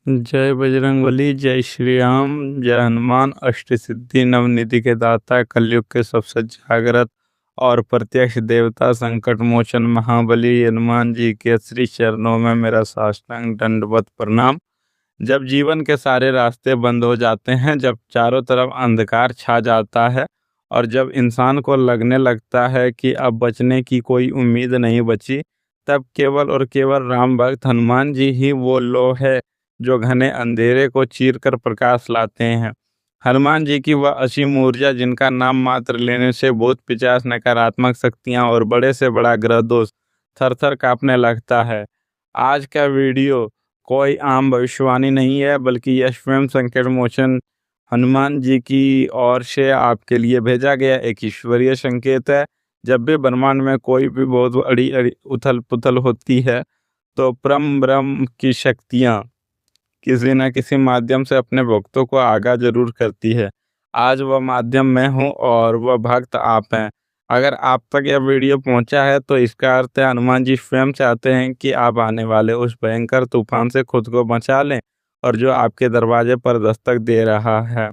जय बजरंगबली, जय श्री राम, जय हनुमान। अष्ट सिद्धि नवनिधि के दाता, कलयुग के सबसे जागृत और प्रत्यक्ष देवता, संकट मोचन महाबली हनुमान जी के श्री चरणों में मेरा साष्टांग दंडवत प्रणाम। जब जीवन के सारे रास्ते बंद हो जाते हैं, जब चारों तरफ अंधकार छा जाता है और जब इंसान को लगने लगता है कि अब बचने की कोई उम्मीद नहीं बची, तब केवल और केवल राम भक्त हनुमान जी ही वो लोग है जो घने अंधेरे को चीरकर प्रकाश लाते हैं। हनुमान जी की वह असीम ऊर्जा जिनका नाम मात्र लेने से भूत पिशाच, नकारात्मक शक्तियां और बड़े से बड़ा ग्रह दोष थर थर कांपने लगता है। आज का वीडियो कोई आम भविष्यवाणी नहीं है, बल्कि यह स्वयं संकट मोचन हनुमान जी की ओर से आपके लिए भेजा गया एक ईश्वरीय संकेत है। जब भी ब्रह्मांड में कोई भी बहुत बड़ी उथल पुथल होती है, तो परम ब्रह्म की शक्तियाँ किसी न किसी माध्यम से अपने भक्तों को आगाह जरूर करती है। आज वह माध्यम मैं हूँ और वह भक्त आप हैं। अगर आप तक यह वीडियो पहुंचा है तो इसका अर्थ है हनुमान जी स्वयं चाहते हैं कि आप आने वाले उस भयंकर तूफान से खुद को बचा लें और जो आपके दरवाजे पर दस्तक दे रहा है।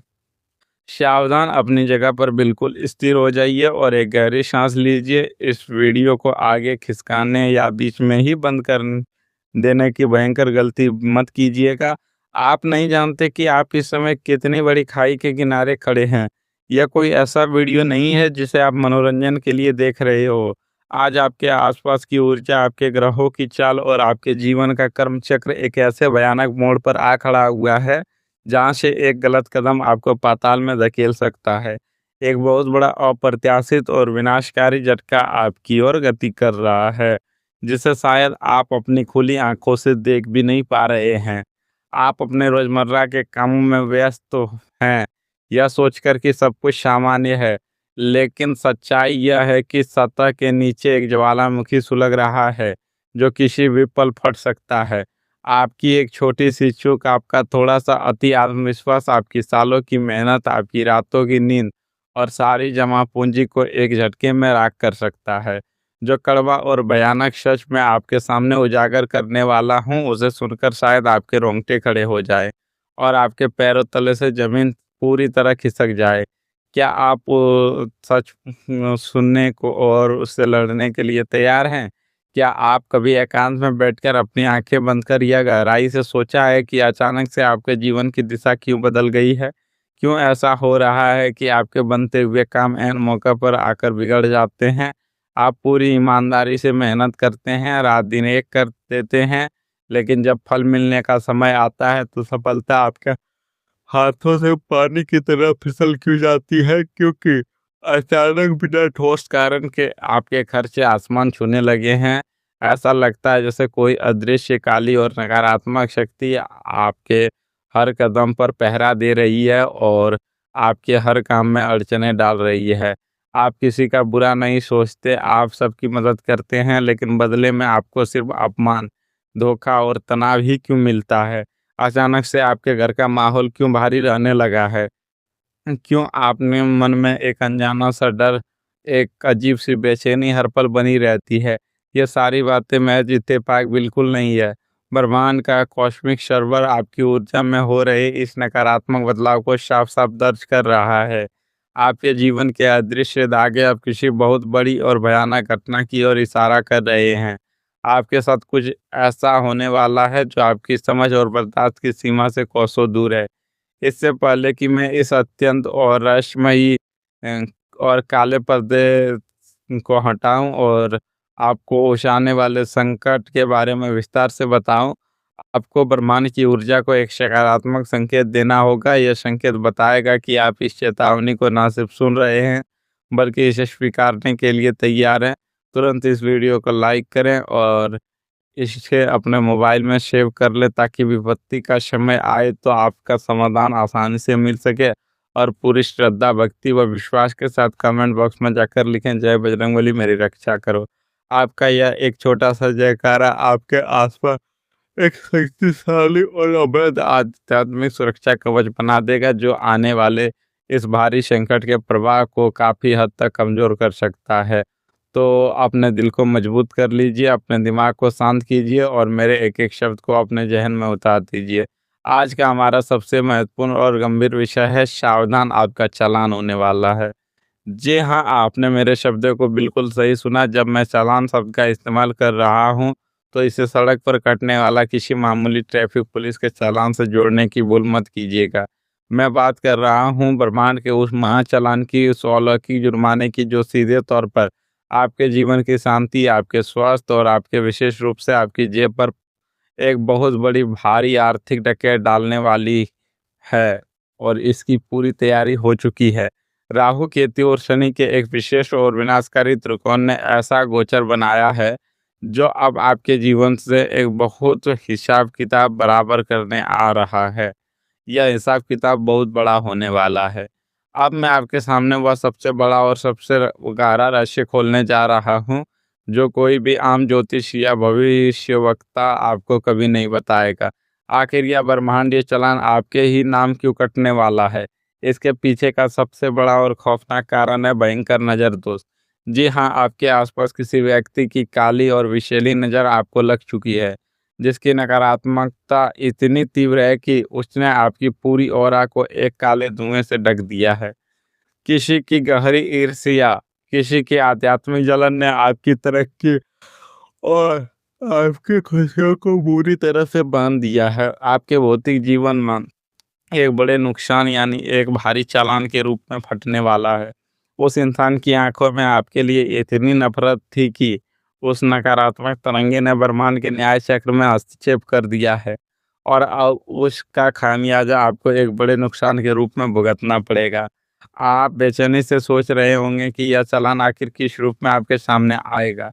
सावधान, अपनी जगह पर बिल्कुल स्थिर हो जाइए और एक गहरी सांस लीजिए। इस वीडियो को आगे खिसकाने या बीच में ही बंद कर देने की भयंकर गलती मत कीजिएगा। आप नहीं जानते कि आप इस समय कितनी बड़ी खाई के किनारे खड़े हैं। यह कोई ऐसा वीडियो नहीं है जिसे आप मनोरंजन के लिए देख रहे हो। आज आपके आसपास की ऊर्जा, आपके ग्रहों की चाल और आपके जीवन का कर्म चक्र एक ऐसे भयानक मोड़ पर आ खड़ा हुआ है जहां से एक गलत कदम आपको पाताल में धकेल सकता है। एक बहुत बड़ा अप्रत्याशित और विनाशकारी झटका आपकी ओर गति कर रहा है, जिसे शायद आप अपनी खुली आंखों से देख भी नहीं पा रहे हैं। आप अपने रोजमर्रा के कामों में व्यस्त तो हैं, यह सोचकर कि सब कुछ सामान्य है, लेकिन सच्चाई यह है कि सतह के नीचे एक ज्वालामुखी सुलग रहा है जो किसी भी पल फट सकता है। आपकी एक छोटी सी चूक, आपका थोड़ा सा अति आत्मविश्वास, आपकी सालों की मेहनत, आपकी रातों की नींद और सारी जमा पूंजी को एक झटके में राख कर सकता है। जो कड़वा और भयानक सच मैं आपके सामने उजागर करने वाला हूँ, उसे सुनकर शायद आपके रोंगटे खड़े हो जाए और आपके पैरों तले से जमीन पूरी तरह खिसक जाए। क्या आप सच सुनने को और उससे लड़ने के लिए तैयार हैं? क्या आप कभी एकांत में बैठकर अपनी आंखें बंद कर यह गहराई से सोचा है कि अचानक से आपके जीवन की दिशा क्यों बदल गई है? क्यों ऐसा हो रहा है कि आपके बनते हुए काम ऐन मौका पर आकर बिगड़ जाते हैं? आप पूरी ईमानदारी से मेहनत करते हैं, रात दिन एक कर देते हैं, लेकिन जब फल मिलने का समय आता है तो सफलता आपके हाथों से पानी की तरह फिसल क्यों जाती है? क्योंकि अचानक बिना ठोस कारण के आपके खर्चे आसमान छूने लगे हैं। ऐसा लगता है जैसे कोई अदृश्य काली और नकारात्मक शक्ति आपके हर कदम पर पहरा दे रही है और आपके हर काम में अड़चनें डाल रही है। आप किसी का बुरा नहीं सोचते, आप सबकी मदद करते हैं, लेकिन बदले में आपको सिर्फ अपमान, धोखा और तनाव ही क्यों मिलता है? अचानक से आपके घर का माहौल क्यों भारी रहने लगा है? क्यों आपने मन में एक अनजाना सा डर, एक अजीब सी बेचैनी हर पल बनी रहती है? ये सारी बातें महज इत्तेफाक बिल्कुल नहीं है। ब्रह्मांड का कॉस्मिक सर्वर आपकी ऊर्जा में हो रहे इस नकारात्मक बदलाव को साफ साफ दर्ज कर रहा है। आपके जीवन के अदृश्य धागे अब किसी बहुत बड़ी और भयानक घटना की ओर इशारा कर रहे हैं। आपके साथ कुछ ऐसा होने वाला है जो आपकी समझ और बर्दाश्त की सीमा से कोसों दूर है। इससे पहले कि मैं इस अत्यंत और रहस्यमयी और काले पर्दे को हटाऊं और आपको उस आने वाले संकट के बारे में विस्तार से बताऊं, आपको ब्रह्मांड की ऊर्जा को एक सकारात्मक संकेत देना होगा। यह संकेत बताएगा कि आप इस चेतावनी को ना सिर्फ सुन रहे हैं, बल्कि इसे स्वीकारने के लिए तैयार हैं। तुरंत इस वीडियो को लाइक करें और इसे अपने मोबाइल में सेव कर ले, ताकि विपत्ति का समय आए तो आपका समाधान आसानी से मिल सके। और पूरी श्रद्धा, भक्ति व विश्वास के साथ कमेंट बॉक्स में जाकर लिखें, जय बजरंगबली मेरी रक्षा करो। आपका यह एक छोटा सा जयकारा आपके आसपास एक शक्तिशाली और अवैध आध्यात्मिक सुरक्षा कवच बना देगा, जो आने वाले इस भारी संकट के प्रभाव को काफी हद तक कमजोर कर सकता है। तो अपने दिल को मजबूत कर लीजिए, अपने दिमाग को शांत कीजिए और मेरे एक एक शब्द को अपने जहन में उतार दीजिए। आज का हमारा सबसे महत्वपूर्ण और गंभीर विषय है सावधान आपका चालान होने वाला है। जी हाँ, आपने मेरे शब्दों को बिल्कुल सही सुना। जब मैं चालान शब्द का इस्तेमाल कर रहा हूँ, तो इसे सड़क पर कटने वाला किसी मामूली ट्रैफिक पुलिस के चालान से जोड़ने की भूल मत कीजिएगा। मैं बात कर रहा हूँ ब्रह्मांड के उस महाचालान की, उस अलौकिक जुर्माने की जो सीधे तौर पर आपके जीवन की शांति, आपके स्वास्थ्य और आपके विशेष रूप से आपकी जेब पर एक बहुत बड़ी भारी आर्थिक डकैत डालने वाली है और इसकी पूरी तैयारी हो चुकी है। राहु, केतु और शनि के एक विशेष और विनाशकारी त्रिकोण ने ऐसा गोचर बनाया है जो अब आपके जीवन से एक बहुत हिसाब किताब बराबर करने आ रहा है। यह हिसाब किताब बहुत बड़ा होने वाला है। अब मैं आपके सामने वह सबसे बड़ा और सबसे गहरा रहस्य खोलने जा रहा हूँ जो कोई भी आम ज्योतिष या भविष्यवक्ता आपको कभी नहीं बताएगा। आखिर यह ब्रह्मांडीय चालान आपके ही नाम क्यों कटने वाला है? इसके पीछे का सबसे बड़ा और खौफनाक कारण है भयंकर नज़र दोष। जी हाँ, आपके आसपास किसी व्यक्ति की काली और विषैली नज़र आपको लग चुकी है, जिसकी नकारात्मकता इतनी तीव्र है कि उसने आपकी पूरी ऑरा को एक काले धुएं से ढक दिया है। किसी की गहरी ईर्ष्या, किसी की आध्यात्मिक जलन ने आपकी तरक्की और आपकी खुशियों को बुरी तरह से बांध दिया है। आपके भौतिक जीवन में एक बड़े नुकसान यानी एक भारी चालान के रूप में फटने वाला है। उस इंसान की आंखों में आपके लिए इतनी नफरत थी कि उस नकारात्मक तरंगे ने ब्रह्मांड के न्याय चक्र में हस्तक्षेप कर दिया है और अब उसका खामियाजा आपको एक बड़े नुकसान के रूप में भुगतना पड़ेगा। आप बेचैनी से सोच रहे होंगे कि यह चालान आखिर किस रूप में आपके सामने आएगा।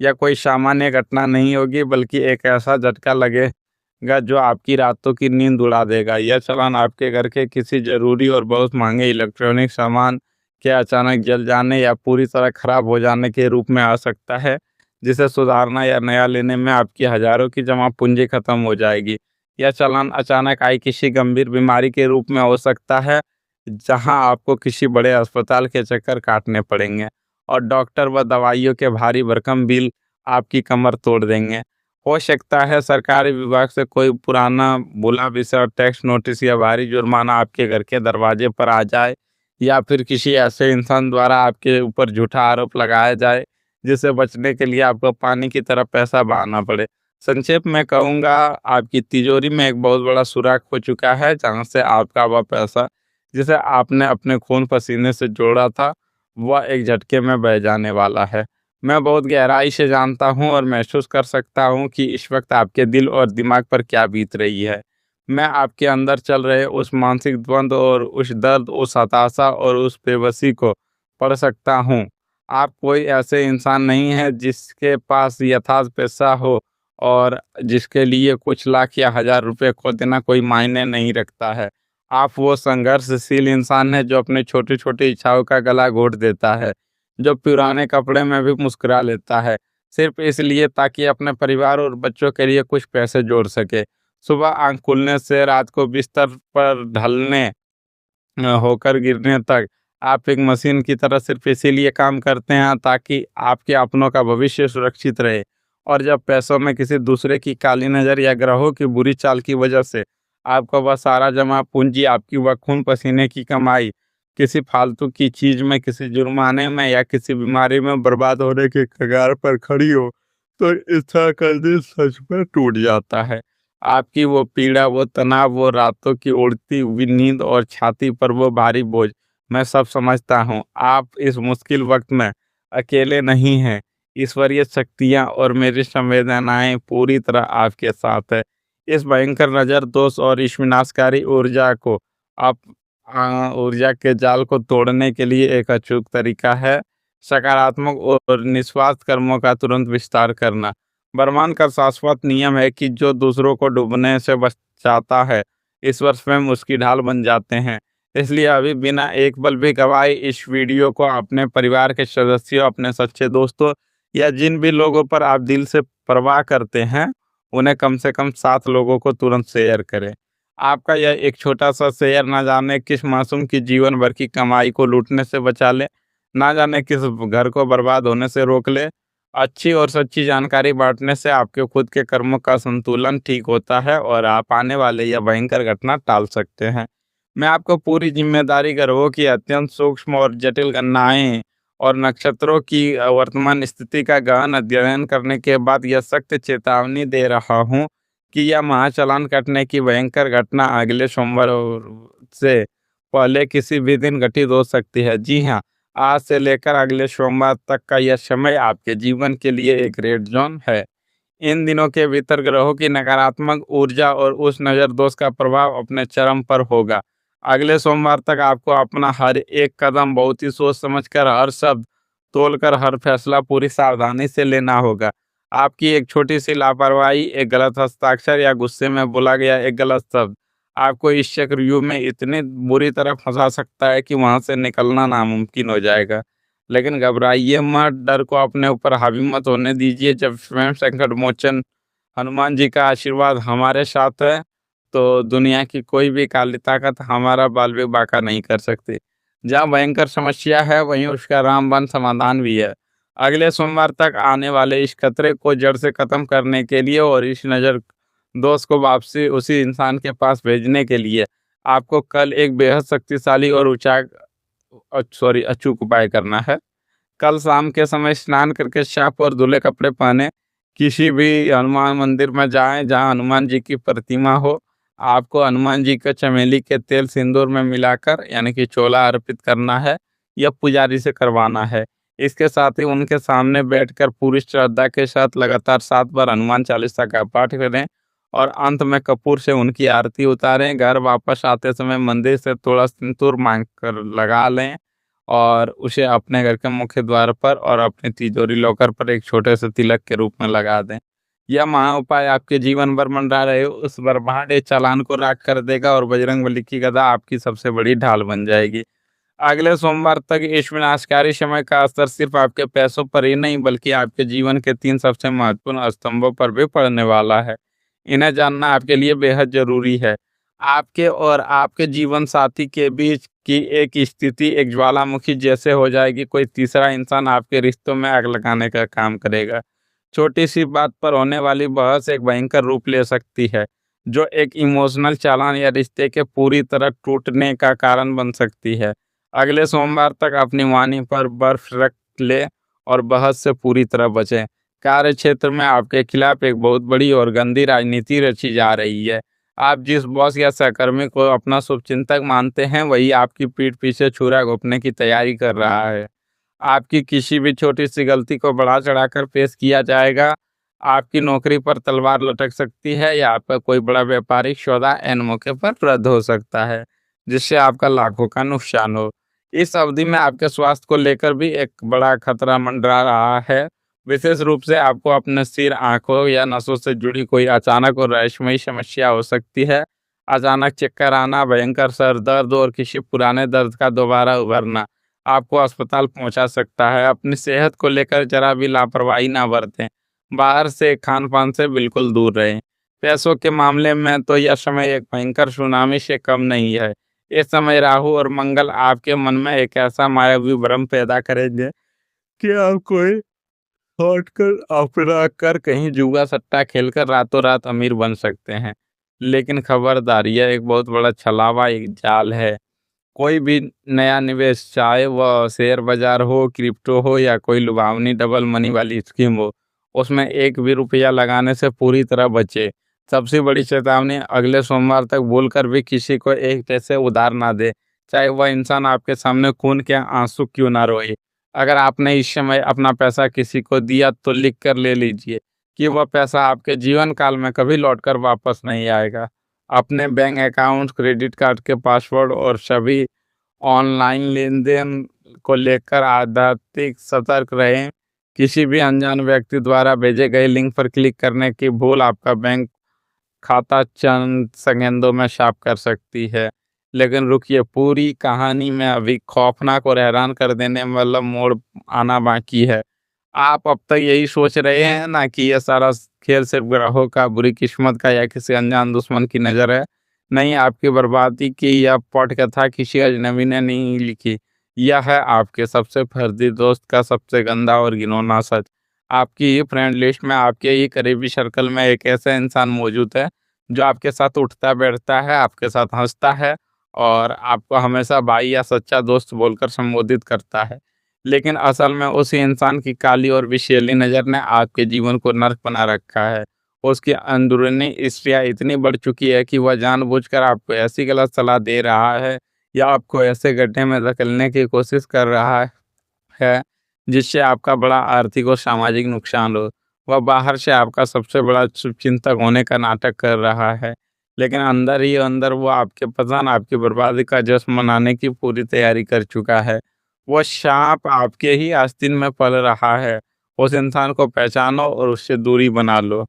यह कोई सामान्य घटना नहीं होगी, बल्कि एक ऐसा झटका लगेगा जो आपकी रातों की नींद उड़ा देगा। यह चालान आपके घर के किसी जरूरी और बहुत महंगे इलेक्ट्रॉनिक सामान के अचानक जल जाने या पूरी तरह खराब हो जाने के रूप में आ सकता है, जिसे सुधारना या नया लेने में आपकी हजारों की जमा पूंजी खत्म हो जाएगी। यह चालान अचानक आई किसी गंभीर बीमारी के रूप में हो सकता है, जहां आपको किसी बड़े अस्पताल के चक्कर काटने पड़ेंगे और डॉक्टर व दवाइयों के भारी भरकम बिल आपकी कमर तोड़ देंगे। हो सकता है सरकारी विभाग से कोई पुराना भूला विषय, टैक्स नोटिस या भारी जुर्माना आपके घर के दरवाजे पर आ जाए, या फिर किसी ऐसे इंसान द्वारा आपके ऊपर झूठा आरोप लगाया जाए जिसे बचने के लिए आपको पानी की तरह पैसा बहाना पड़े। संक्षेप में कहूँगा, आपकी तिजोरी में एक बहुत बड़ा सुराख हो चुका है, जहाँ से आपका वह पैसा जिसे आपने अपने खून पसीने से जोड़ा था, वह एक झटके में बह जाने वाला है। मैं बहुत गहराई से जानता हूँ और महसूस कर सकता हूँ कि इस वक्त आपके दिल और दिमाग पर क्या बीत रही है। मैं आपके अंदर चल रहे उस मानसिक द्वंद्व और उस दर्द, उस हताशा और उस बेबसी को पढ़ सकता हूँ। आप कोई ऐसे इंसान नहीं है जिसके पास यथार्थ पैसा हो और जिसके लिए कुछ लाख या हजार रुपए खो देना कोई मायने नहीं रखता है। आप वो संघर्षशील इंसान है जो अपनी छोटी छोटी इच्छाओं का गला घोट देता है, जो पुराने कपड़े में भी मुस्कुरा लेता है, सिर्फ इसलिए ताकि अपने परिवार और बच्चों के लिए कुछ पैसे जोड़ सके। सुबह आंख खुलने से रात को बिस्तर पर ढलने होकर गिरने तक आप एक मशीन की तरह सिर्फ इसीलिए काम करते हैं ताकि आपके अपनों का भविष्य सुरक्षित रहे। और जब पैसों में किसी दूसरे की काली नज़र या ग्रहों की बुरी चाल की वजह से आपका वह सारा जमा पूंजी, आपकी वह खून पसीने की कमाई किसी फालतू की चीज में, किसी जुर्माने में या किसी बीमारी में बर्बाद होने के कगार पर खड़ी हो, तो इसका का दिल सच में टूट जाता है। आपकी वो पीड़ा, वो तनाव, वो रातों की उड़ती हुई नींद और छाती पर वो भारी बोझ, मैं सब समझता हूँ। आप इस मुश्किल वक्त में अकेले नहीं हैं। ईश्वरीय शक्तियाँ और मेरी संवेदनाएं पूरी तरह आपके साथ है। इस भयंकर नज़र दोष और इस विनाशकारी ऊर्जा को आप ऊर्जा के जाल को तोड़ने के लिए एक अचूक तरीका है सकारात्मक और निस्वार्थ कर्मों का तुरंत विस्तार करना। ब्रह्मांड का शाश्वत नियम है कि जो दूसरों को डूबने से बचाता है, ईश्वर स्वयं उसकी ढाल बन जाते हैं। इसलिए अभी बिना एक पल भी गवाए इस वीडियो को अपने परिवार के सदस्यों, अपने सच्चे दोस्तों या जिन भी लोगों पर आप दिल से परवाह करते हैं, उन्हें कम से कम 7 लोगों को तुरंत शेयर करें। आपका यह एक छोटा सा शेयर ना जाने किस मासूम की जीवन भर की कमाई को लूटने से बचा ले, ना जाने किस घर को बर्बाद होने से रोक ले अच्छी और सच्ची जानकारी बाँटने से आपके खुद के कर्मों का संतुलन ठीक होता है और आप आने वाले या भयंकर घटना टाल सकते हैं। मैं आपको पूरी ज़िम्मेदारी ग्रहों की अत्यंत सूक्ष्म और जटिल गणनाएँ और नक्षत्रों की वर्तमान स्थिति का गहन अध्ययन करने के बाद यह सख्त चेतावनी दे रहा हूँ कि यह महाचालान कटने की भयंकर घटना अगले सोमवार से पहले किसी भी दिन घटित हो सकती है। जी हाँ, आज से लेकर अगले सोमवार तक का यह समय आपके जीवन के लिए एक रेड जोन है। इन दिनों के भीतर ग्रहों की नकारात्मक ऊर्जा और उस नज़र दोष का प्रभाव अपने चरम पर होगा। अगले सोमवार तक आपको अपना हर एक कदम बहुत ही सोच समझकर, हर शब्द तोलकर, हर फैसला पूरी सावधानी से लेना होगा। आपकी एक छोटी-सी लापरवाही, एक गलत हस्ताक्षर या गुस्से में बोला गया एक गलत शब्द आपको इस चक्रव्यूह में इतनी बुरी तरह फँसा सकता है कि वहाँ से निकलना नामुमकिन हो जाएगा। लेकिन घबराइए मत, डर को अपने ऊपर हावी मत होने दीजिए। जब स्वयं संकट मोचन हनुमान जी का आशीर्वाद हमारे साथ है, तो दुनिया की कोई भी काली ताकत हमारा बाल भी बांका नहीं कर सकती। जहाँ भयंकर समस्या है, वहीं उसका रामबाण समाधान भी है। अगले सोमवार तक आने वाले इस खतरे को जड़ से खत्म करने के लिए और इस नज़र दोस्त को वापसी उसी इंसान के पास भेजने के लिए आपको कल एक बेहद शक्तिशाली और अचूक उपाय करना है। कल शाम के समय स्नान करके साफ और धुले कपड़े पहने किसी भी हनुमान मंदिर में जाएं जहां हनुमान जी की प्रतिमा हो। आपको हनुमान जी के चमेली के तेल सिंदूर में मिलाकर यानी कि चोला अर्पित करना है या पुजारी से करवाना है। इसके साथ ही उनके सामने बैठकर पूरी श्रद्धा के साथ लगातार 7 बार हनुमान चालीसा का पाठ करें और अंत में कपूर से उनकी आरती उतारें। घर वापस आते समय मंदिर से थोड़ा सिंदूर मांग कर लगा लें और उसे अपने घर के मुख्य द्वार पर और अपनी तिजोरी लॉकर पर एक छोटे से तिलक के रूप में लगा दें। यह महा उपाय आपके जीवन भर मंडरा रहे उस बर्बादे चालान को राख कर देगा और बजरंगबली की गदा आपकी सबसे बड़ी ढाल बन जाएगी। अगले सोमवार तक इस विनाशकारी समय का असर सिर्फ आपके पैसों पर ही नहीं बल्कि आपके जीवन के 3 सबसे महत्वपूर्ण स्तंभों पर भी पड़ने वाला है। इन्हें जानना आपके लिए बेहद जरूरी है। आपके और आपके जीवन साथी के बीच की एक स्थिति एक ज्वालामुखी जैसे हो जाएगी। कोई तीसरा इंसान आपके रिश्तों में आग लगाने का काम करेगा। छोटी सी बात पर होने वाली बहस एक भयंकर रूप ले सकती है, जो एक इमोशनल चालान या रिश्ते के पूरी तरह टूटने का कारण बन सकती है। अगले सोमवार तक अपनी वाणी पर बर्फ रख ले और बहस से पूरी तरह बचें। कार्य क्षेत्र में आपके खिलाफ एक बहुत बड़ी और गंदी राजनीति रची जा रही है। आप जिस बॉस या सहकर्मी को अपना शुभचिंतक मानते हैं, वही आपकी पीठ पीछे छुरा घोंपने की तैयारी कर रहा है। आपकी किसी भी छोटी सी गलती को बढ़ा चढ़ाकर पेश किया जाएगा। आपकी नौकरी पर तलवार लटक सकती है या आपका कोई बड़ा व्यापारिक सौदा ऐन मौके पर रद्द हो सकता है, जिससे आपका लाखों का नुकसान हो। इस अवधि में आपके स्वास्थ्य को लेकर भी एक बड़ा खतरा मंडरा रहा है। विशेष रूप से आपको अपने सिर, आंखों या नसों से जुड़ी कोई अचानक और रहस्यमयी समस्या हो सकती है। अचानक चक्कर आना, भयंकर सर दर्द और किसी पुराने दर्द का दोबारा उभरना आपको अस्पताल पहुंचा सकता है। अपनी सेहत को लेकर जरा भी लापरवाही ना बरतें। बाहर से खान-पान से बिल्कुल दूर रहें। पैसों के मामले में तो यह समय एक भयंकर सुनामी से कम नहीं है। इस समय राहु और मंगल आपके मन में एक ऐसा मायावी भ्रम पैदा करेंगे कि आप कोई शॉर्टकट अपना कर कहीं जुआ सट्टा खेलकर रातों रात अमीर बन सकते हैं। लेकिन खबरदार, यह एक बहुत बड़ा छलावा, एक जाल है। कोई भी नया निवेश, चाहे वह शेयर बाजार हो, क्रिप्टो हो या कोई लुभावनी डबल मनी वाली स्कीम हो, उसमें एक भी रुपया लगाने से पूरी तरह बचे। सबसे बड़ी चेतावनी, अगले सोमवार तक भूलकर भी किसी को एक पैसे उधार ना दे, चाहे वह इंसान आपके सामने खून के आंसू क्यों ना रोए। अगर आपने इस समय अपना पैसा किसी को दिया तो लिख कर ले लीजिए कि वह पैसा आपके जीवन काल में कभी लौटकर वापस नहीं आएगा। अपने बैंक अकाउंट, क्रेडिट कार्ड के पासवर्ड और सभी ऑनलाइन लेन-देन को लेकर आध्यात्मिक सतर्क रहें। किसी भी अनजान व्यक्ति द्वारा भेजे गए लिंक पर क्लिक करने की भूल आपका बैंक खाता चंद सेकंडों में साफ कर सकती है। लेकिन रुकिए, पूरी कहानी में अभी खौफनाक और हैरान कर देने वाला मोड़ आना बाकी है। आप अब तक यही सोच रहे हैं ना कि यह सारा खेल सिर्फ ग्रहों का, बुरी किस्मत का या किसी अनजान दुश्मन की नज़र है। नहीं, आपकी बर्बादी की यह पटकथा किसी अजनबी ने नहीं लिखी। यह है आपके सबसे फर्जी दोस्त का सबसे गंदा और घिनौना सच। आपकी फ्रेंड लिस्ट में, आपके ही करीबी सर्कल में एक ऐसा इंसान मौजूद है, जो आपके साथ उठता-बैठता है, आपके साथ हँसता है और आपको हमेशा भाई या सच्चा दोस्त बोलकर संबोधित करता है। लेकिन असल में उसी इंसान की काली और विषैली नज़र ने आपके जीवन को नर्क बना रखा है। उसकी अंदरूनी ईर्ष्या इतनी बढ़ चुकी है कि वह जानबूझकर आपको ऐसी गलत सलाह दे रहा है या आपको ऐसे गड्ढे में धकेलने की कोशिश कर रहा है, जिससे आपका बड़ा आर्थिक और सामाजिक नुकसान हो। वह बाहर से आपका सबसे बड़ा शुभचिंतक होने का नाटक कर रहा है, लेकिन अंदर ही अंदर वो आपके पतन, आपकी बर्बादी का जश्न मनाने की पूरी तैयारी कर चुका है। वो साँप आपके ही आस्तीन में पल रहा है। उस इंसान को पहचानो और उससे दूरी बना लो।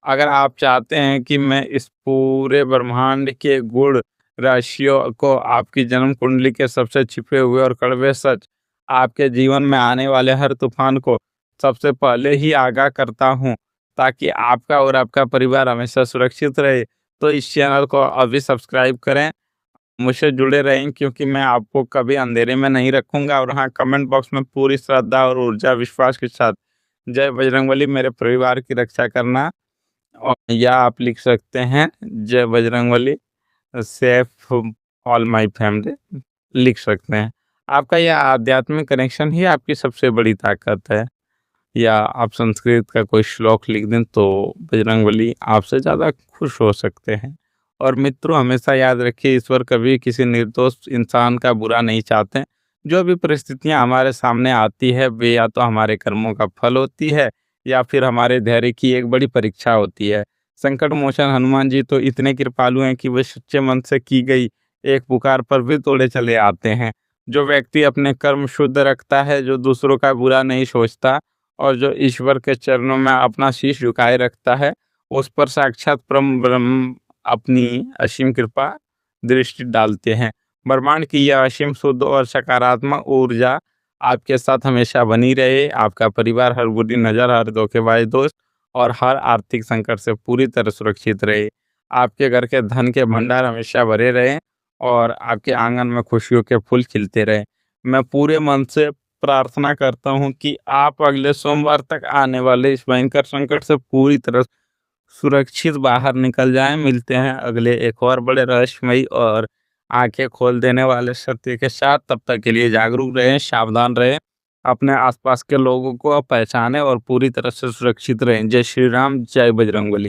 अगर आप चाहते हैं कि मैं इस पूरे ब्रह्मांड के गूढ़ रहस्यों को, आपकी जन्म कुंडली के सबसे छिपे हुए और कड़वे सच, आपके जीवन में आने वाले हर तूफान को सबसे पहले ही आगाह करता हूँ, ताकि आपका और आपका परिवार हमेशा सुरक्षित रहे, तो इस चैनल को अभी सब्सक्राइब करें, मुझसे जुड़े रहें, क्योंकि मैं आपको कभी अंधेरे में नहीं रखूंगा। और हाँ, कमेंट बॉक्स में पूरी श्रद्धा और ऊर्जा विश्वास के साथ जय बजरंगबली मेरे परिवार की रक्षा करना, और या आप लिख सकते हैं जय Bajrangbali safe all my family, लिख सकते हैं। आपका यह आध्यात्मिक कनेक्शन ही आपकी सबसे बड़ी ताकत है। या आप संस्कृत का कोई श्लोक लिख दें तो बजरंगबली आपसे ज़्यादा खुश हो सकते हैं। और मित्रों, हमेशा याद रखिए, ईश्वर कभी किसी निर्दोष इंसान का बुरा नहीं चाहते। जो भी परिस्थितियां हमारे सामने आती है, वे या तो हमारे कर्मों का फल होती है या फिर हमारे धैर्य की एक बड़ी परीक्षा होती है। संकट मोचन हनुमान जी तो इतने कृपालु हैं कि वे सच्चे मन से की गई एक पुकार पर भी तोड़े चले आते हैं। जो व्यक्ति अपने कर्म शुद्ध रखता है, जो दूसरों का बुरा नहीं सोचता और जो ईश्वर के चरणों में अपना शीश झुकाए रखता है, उस पर साक्षात परम ब्रह्म अपनी असीम कृपा दृष्टि डालते हैं। ब्रह्मांड की यह असीम शुद्ध और सकारात्मक ऊर्जा आपके साथ हमेशा बनी रहे। आपका परिवार हर बुरी नज़र, हर धोखेबाज दोस्त और हर आर्थिक संकट से पूरी तरह सुरक्षित रहे। आपके घर के धन के भंडार हमेशा भरे रहें और आपके आंगन में खुशियों के फूल खिलते रहें। मैं पूरे मन से प्रार्थना करता हूँ कि आप अगले सोमवार तक आने वाले इस भयंकर संकट से पूरी तरह सुरक्षित बाहर निकल जाएं। मिलते हैं अगले एक और बड़े रहस्यमयी और आंखें खोल देने वाले सत्य के साथ। तब तक के लिए जागरूक रहें, सावधान रहें, अपने आसपास के लोगों को पहचानें और पूरी तरह से सुरक्षित रहें। जय श्री राम, जय बजरंगबली।